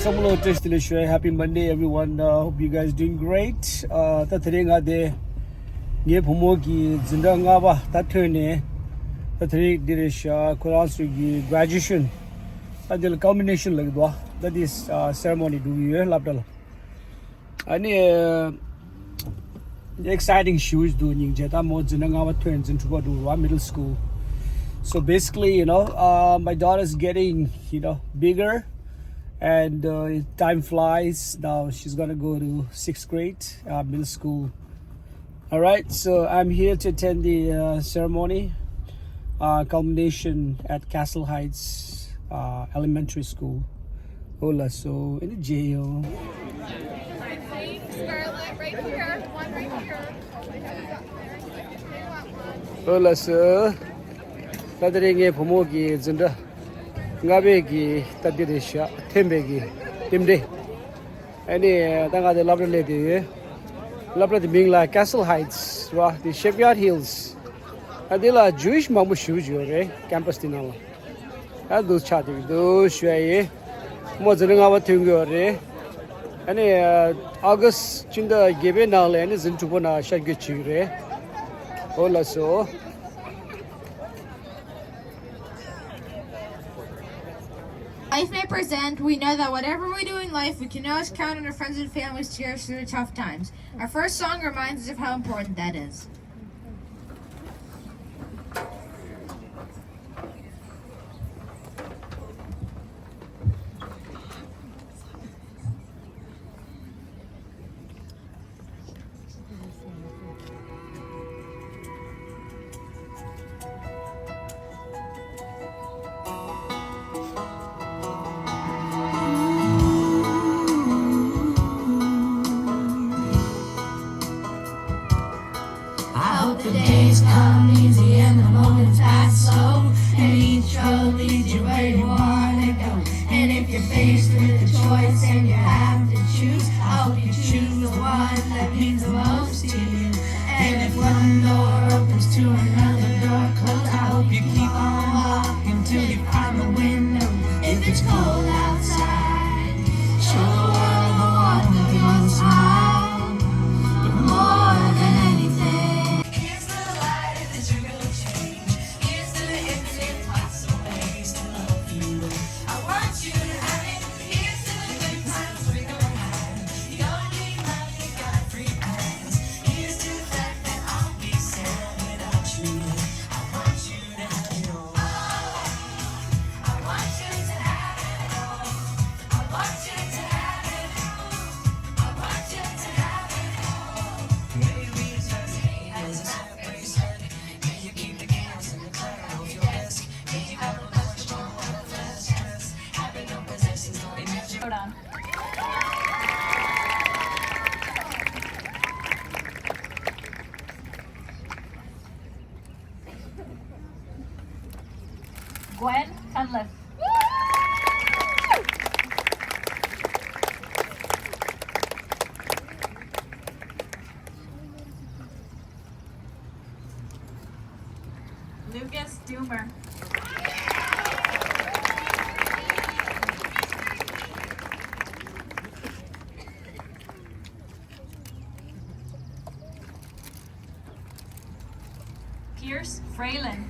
Hello, happy Monday, everyone. Hope you guys doing great. Today nga de nye pomogi zinda nga ba tatene. Today dirisha Quran gi graduation. Adil culmination lagdwa. That is ceremony do we labdal. Ani exciting shoes do ning jeta mo zinda nga ba twins into do middle school. So basically, my daughter's getting, bigger. And time flies. Now she's gonna go to 6th grade, middle school. All right, so I'm here to attend the ceremony, culmination at Castle Heights Elementary School. Hola, so in the jail. Right here, one right here. Hola, so. Tadringe pomogi zinda. Ngabegi tadirisha tembegi timde any tanga the lovely lady lovely being like Castle Heights wa the Shipyard Hills adila Jewish mamu shujure campus dinala adu chati do shwaye mo zrenga wa thungore any August chinda gebe nal and is into bona shagge chire hola so. Life may present, we know that whatever we do in life, we can always count on our friends and families to cheer us through the tough times. Our first song reminds us of how important that is. The days come easy and the moments pass slow, and each road leads you where you want to go. And if you're faced with a choice and you have to choose, I hope you choose the one that means the most to you. And if one door opens to another door closed, I hope you keep on walking till you find the window. If it's cold outside, show the world the warmth of your smile. But more than anything, Gwen Cunliffe. Lucas Doomer. Pierce Fralin.